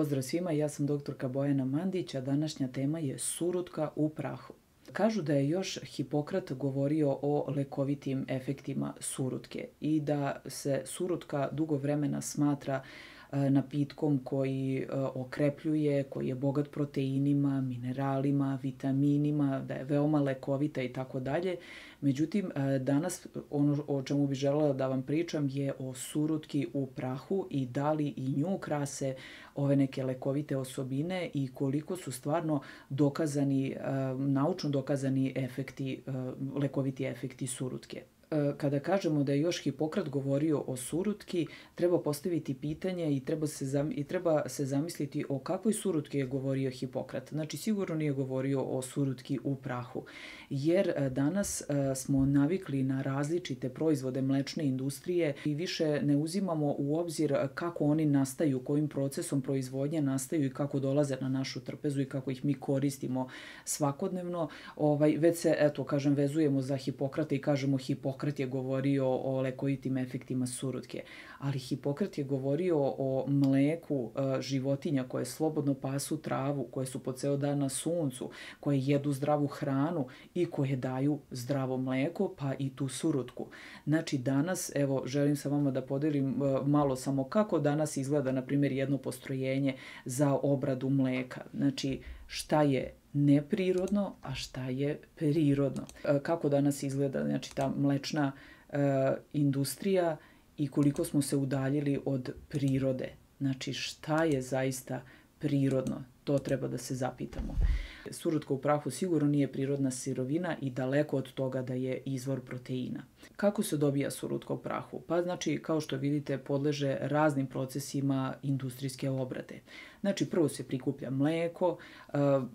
Pozdrav svima, ja sam doktorka Bojana Mandić, a današnja tema je surutka u prahu. Kažu da je još Hipokrat govorio o lekovitim efektima surutke i da se surutka dugo vremena smatra napitkom koji okrepljuje, koji je bogat proteinima, mineralima, vitaminima, da je veoma lekovita i tako dalje. Međutim, danas ono o čemu bih želela da vam pričam je o surutki u prahu i da li i nju krase ove neke lekovite osobine i koliko su stvarno dokazani, naučno dokazani efekti, lekoviti efekti surutke. Kada kažemo da je još Hipokrat govorio o surutki, treba postaviti pitanje i treba se zamisliti o kakvoj surutki je govorio Hipokrat. Znači, sigurno nije govorio o surutki u prahu, jer danas smo navikli na različite proizvode mlečne industrije i više ne uzimamo u obzir kako oni nastaju, kojim procesom proizvodnje nastaju i kako dolaze na našu trpezu i kako ih mi koristimo svakodnevno. Već se, vezujemo za Hipokrata i kažemo Hipokrat je govorio o lekovitim efektima surutke, ali Hipokrat je govorio o mleku životinja koje slobodno pasu travu, koje su po ceo dan na suncu, koje jedu zdravu hranu i koje daju zdravo mleko, pa i tu surutku. Znači danas, evo, želim sa vama da podelim malo samo kako danas izgleda, na primjer, jedno postrojenje za obradu mleka. Znači, šta je neprirodno, a šta je prirodno. Kako danas izgleda, znači, ta mlečna industrija i koliko smo se udaljili od prirode. Znači, šta je zaista prirodno, to treba da se zapitamo. Surutka u prahu sigurno nije prirodna sirovina i daleko od toga da je izvor proteina. Kako se dobija surutka u prahu? Pa znači, kao što vidite, podleže raznim procesima industrijske obrade. Znači, prvo se prikuplja mleko,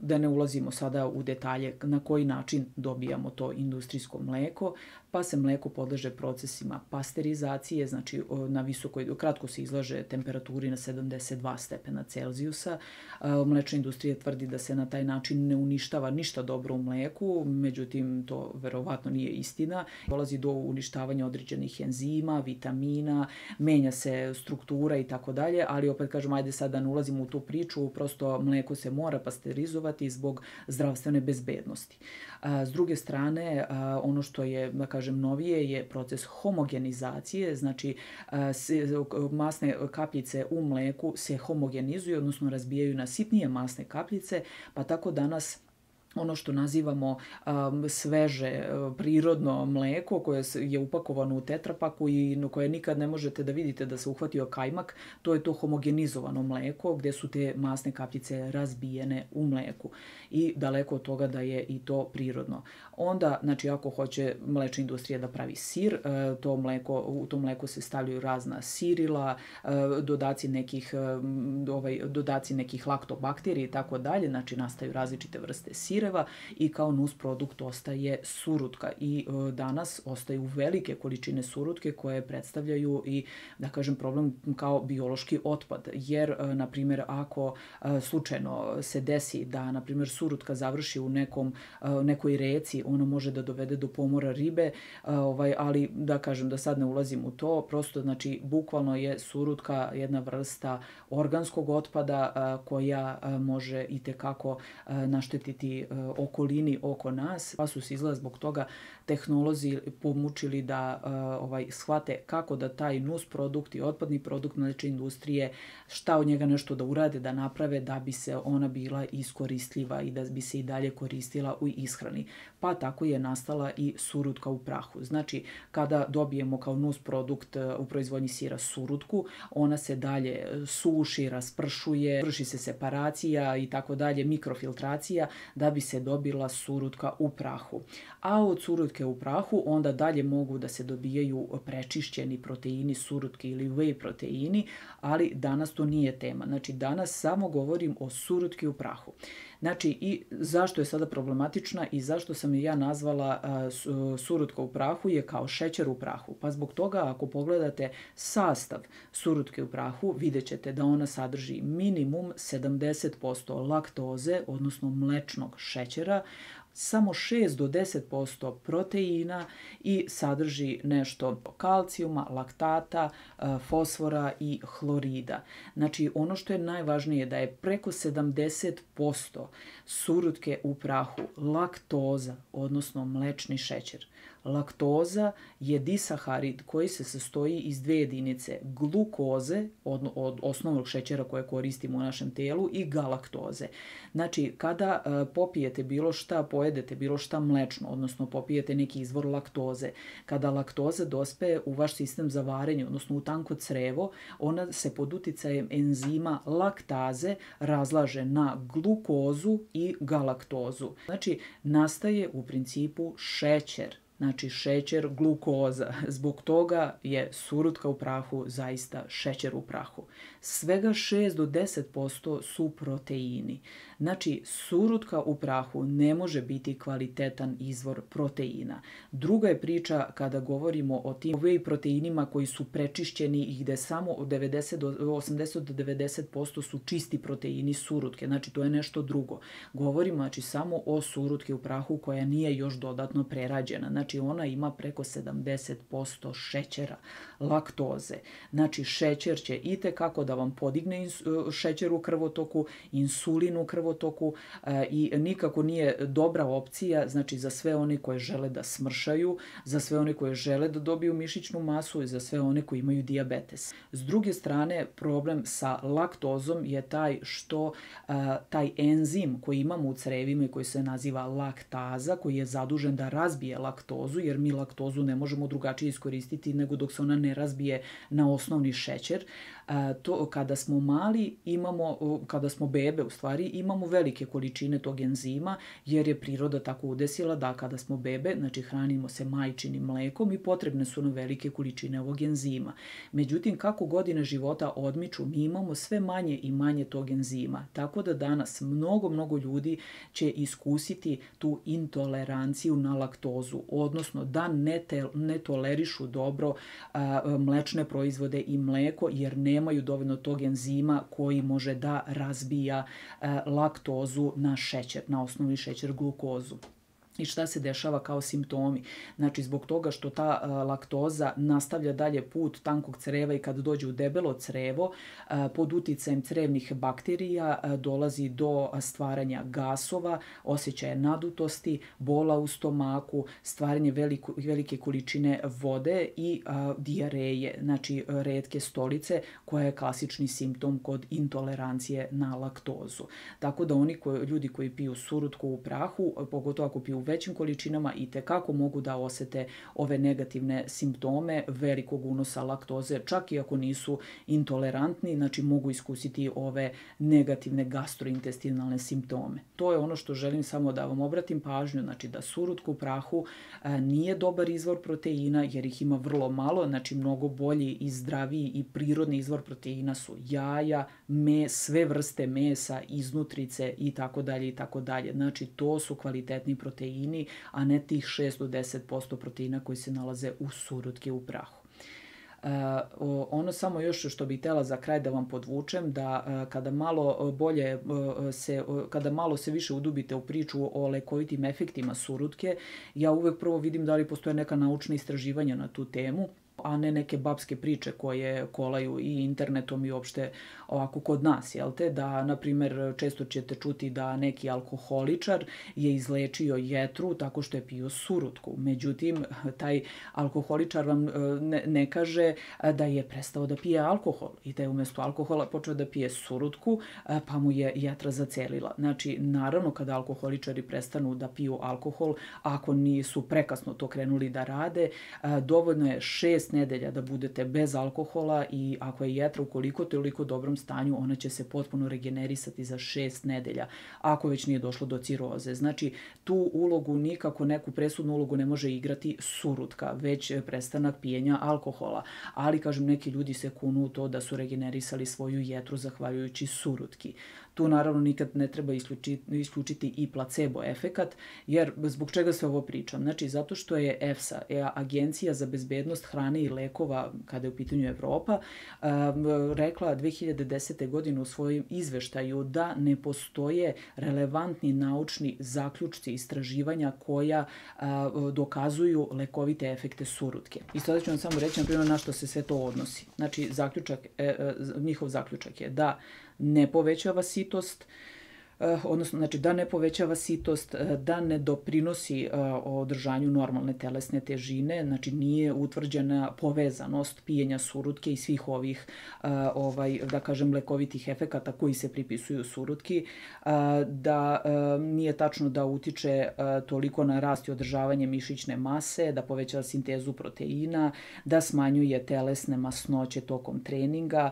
da ne ulazimo sada u detalje na koji način dobijamo to industrijsko mleko, pa se mleko podleže procesima pasterizacije, znači kratko se izlaže temperaturi na 72 stepena Celzijusa. Mlečna industrija tvrdi da se na taj način ne uništava ništa dobro u mleku, međutim to verovatno nije istina. Dolazi do uništavanja određenih enzima, vitamina, menja se struktura i tako dalje, ali opet kažem, ajde sad da ne ulazimo u tu priču, prosto mleko se mora pasterizovati zbog zdravstvene bezbednosti. S druge strane, ono što je, da kažem, novije je proces homogenizacije, znači masne kapljice u mleku se homogenizuju, odnosno razbijaju na sitnije masne kapljice, pa tako danas ono što nazivamo sveže, prirodno mleko koje je upakovano u tetrapaku i koje nikad ne možete da vidite da se uhvatio kajmak, to je to homogenizovano mleko gde su te masne kapljice razbijene u mleku i daleko od toga da je i to prirodno. Onda, znači, ako hoće mlečna industrija da pravi sir, u to mleko se stavljaju razna sirila, dodaci nekih laktobakterija i tako dalje, znači nastaju različite vrste sira i kao nusprodukt ostaje surutka i danas ostaju velike količine surutke koje predstavljaju i, da kažem, problem kao biološki otpad, jer, na primjer, ako slučajno se desi da, na primjer, surutka završi u nekoj reci, ona može da dovede do pomora ribe, ali da kažem da sad ne ulazim u to, prosto, znači, bukvalno je surutka jedna vrsta organskog otpada koja može i tekako naštetiti okolini oko nas, pa su se izgleda zbog toga tehnolozi pomučili da shvate kako da taj nusprodukt i otpadni produkt mlečne industrije, šta od njega nešto da urade, da naprave da bi se ona bila iskoristljiva i da bi se i dalje koristila u ishrani. Pa tako je nastala i surutka u prahu. Znači, kada dobijemo kao nusprodukt u proizvodnji sira surutku, ona se dalje suši, raspršuje, vrši se separacija i tako dalje, mikrofiltracija, da bi se dobila surutka u prahu. A od surutke u prahu onda dalje mogu da se dobijaju prečišćeni proteini surutke ili whey proteini, ali danas to nije tema. Znači, danas samo govorim o surutki u prahu. Znači, i zašto je sada problematična i zašto sam je ja nazvala surutka u prahu je kao šećer u prahu. Pa zbog toga, ako pogledate sastav surutke u prahu, vidjet ćete da ona sadrži minimum 70% laktoze, odnosno mlečnog šećera, samo 6 do 10% proteina i sadrži nešto kalcijuma, laktata, fosfora i hlorida. Znači, ono što je najvažnije da je preko 70% surutke u prahu laktoza, odnosno mlečni šećer. Laktoza je disaharid koji se sastoji iz dve jedinice, glukoze, od osnovnog šećera koje koristimo u našem telu, i galaktoze. Znači, kada popijete bilo šta, pojedete bilo šta mlečno, odnosno popijete neki izvor laktoze, kada laktoza dospe u vaš sistem za varenje, odnosno u tanko crevo, ona se pod uticajem enzima laktaze razlaže na glukozu i galaktozu. Znači, nastaje u principu šećer. Znači, šećer, glukoza. Zbog toga je surutka u prahu zaista šećer u prahu. Svega 6 do 10% su proteini. Znači, surutka u prahu ne može biti kvalitetan izvor proteina. Druga je priča kada govorimo o tim whey proteinima koji su prečišćeni i gde samo 80 do 90% su čisti proteini surutke. Znači, to je nešto drugo. Govorimo samo o surutki u prahu koja nije još dodatno prerađena. Znači, ona ima preko 70% šećera, laktoze. Znači, šećer će itekako da vam podigne šećer u krvotoku, insulin u krvotoku i nikako nije dobra opcija, znači, za sve one koje žele da smršaju, za sve one koje žele da dobiju mišićnu masu i za sve one koji imaju dijabetes. S druge strane, problem sa laktozom je taj što taj enzim koji imamo u crevima i koji se naziva laktaza, koji je zadužen da razbije laktozu, jer mi laktozu ne možemo drugačije iskoristiti nego dok se ona ne razbije na osnovni šećer. To kada smo mali kada smo bebe u stvari, imamo velike količine tog enzima, jer je priroda tako udesila da kada smo bebe, znači hranimo se majčinim mlekom i potrebne su nam velike količine ovog enzima. Međutim, kako godine života odmiču, mi imamo sve manje i manje tog enzima. Tako da danas mnogo ljudi će iskusiti tu intoleranciju na laktozu, odnosno da ne tolerišu dobro mlečne proizvode i mleko, jer nemaju dovoljno tog enzima koji može da razbija laktozu na šećer, na osnovni šećer, glukozu. I šta se dešava kao simptomi? Znači, zbog toga što ta laktoza nastavlja dalje put tankog creva i kad dođe u debelo crevo, pod uticajem crevnih bakterija dolazi do stvaranja gasova, osjećaja nadutosti, bola u stomaku, stvaranje velike količine vode i dijareje, znači retke stolice, koja je klasični simptom kod intolerancije na laktozu. Tako da ljudi koji piju surutku u prahu, pogotovo ako piju većim količinama, itekako mogu da osete ove negativne simptome velikog unosa laktoze, čak i ako nisu intolerantni, znači mogu iskusiti ove negativne gastrointestinalne simptome. To je ono što želim samo da vam obratim pažnju, znači da surutka u prahu nije dobar izvor proteina, jer ih ima vrlo malo, znači mnogo bolji i zdraviji i prirodni izvor proteina su jaja, sve vrste mesa, iznutrice i tako dalje. Znači, to su kvalitetni proteini, a ne tih 6 do 10% proteina koji se nalaze u surutki u prahu. Ono samo još što bih htjela za kraj da vam podvučem, da kada malo se više udubite u priču o lekovitim efektima surutke, ja uvek prvo vidim da li postoje neka naučna istraživanja na tu temu, a ne neke babske priče koje kolaju i internetom i uopšte ovako kod nas, jel te? Da, na primjer, često ćete čuti da neki alkoholičar je izlečio jetru tako što je pio surutku. Međutim, taj alkoholičar vam ne kaže da je prestao da pije alkohol i da je umjesto alkohola počeo da pije surutku, pa mu je jetra zacelila. Znači, naravno, kada alkoholičari prestanu da piju alkohol, ako nisu prekasno to krenuli da rade, dovoljno je 6 nedelja da budete bez alkohola i ako je jetra u koliko toliko dobrom stanju, ona će se potpuno regenerisati za 6 nedelja, ako već nije došlo do ciroze. Znači, tu ulogu, nikako neku presudnu ulogu ne može igrati surutka, već prestanak pijenja alkohola. Ali, kažem, neki ljudi se kunu u to da su regenerisali svoju jetru zahvaljujući surutki. Tu naravno nikad ne treba isključiti i placebo efekat, jer zbog čega se ovo pričam? Znači, zato što je EFSA, Agencija za bezbednost hrane i lekova, kada je u pitanju Evropa, rekla 2010. godine u svojim izveštaju da ne postoje relevantni naučni zaključci istraživanja koja dokazuju lekovite efekte surutke. I sada ću vam samo reći, na primjer, na što se sve to odnosi. Znači, njihov zaključak je da ne povećava sitost, odnosno znači da ne povećava sitost, da ne doprinosi održanju normalne telesne težine, znači nije utvrđena povezanost pijenja surutke i svih ovih, da kažem, lekovitih efekata koji se pripisuju surutki, da nije tačno da utiče toliko na rast i održavanje mišićne mase, da povećava sintezu proteina, da smanjuje telesne masnoće tokom treninga,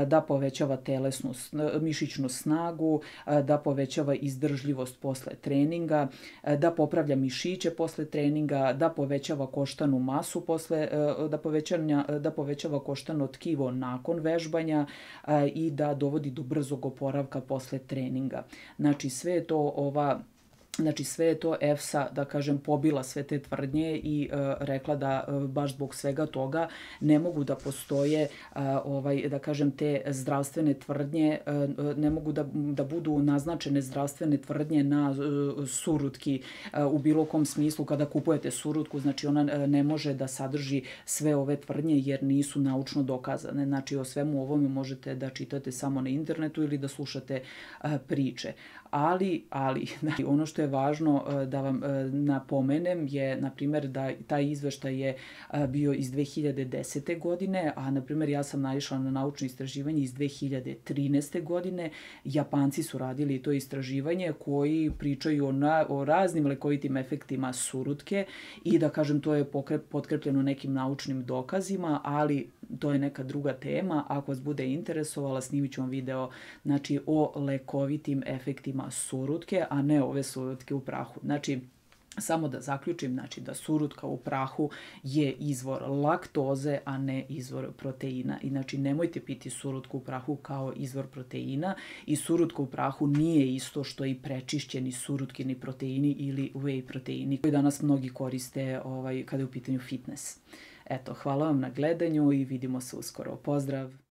da povećava mišićnu snagu, da povećava izdržljivost posle treninga, da popravlja mišiće posle treninga, da povećava koštanu masu da povećava koštano tkivo nakon vežbanja i da dovodi do brzog oporavka posle treninga. Znači, sve je to EFSA, da kažem, pobila sve te tvrdnje i rekla da baš zbog svega toga ne mogu da postoje, da kažem, te zdravstvene tvrdnje, ne mogu da budu naznačene zdravstvene tvrdnje na surutki u bilo kom smislu kada kupujete surutku. Znači, ona ne može da sadrži sve ove tvrdnje jer nisu naučno dokazane. Znači, o svemu ovome možete da čitate samo na internetu ili da slušate priče. Ali, ono što je važno da vam napomenem je, na primjer, da taj izveštaj je bio iz 2010. godine, a, na primjer, ja sam naišla na naučno istraživanje iz 2013. godine. Japanci su radili to istraživanje koji pričaju o raznim lekovitim efektima surutke i, da kažem, to je potkrepljeno nekim naučnim dokazima, ali to je neka druga tema. Ako vas bude interesovala, snimit ću vam video, znači, o lekovitim efektima surutke, a ne ove surutke u prahu. Znači, samo da zaključim, znači da surutka u prahu je izvor laktoze, a ne izvor proteina. I znači nemojte piti surutku u prahu kao izvor proteina i surutka u prahu nije isto što i prečišćeni surutkini proteini ili whey proteini koji danas mnogi koriste kada je u pitanju fitness. Eto, hvala vam na gledanju i vidimo se uskoro. Pozdrav!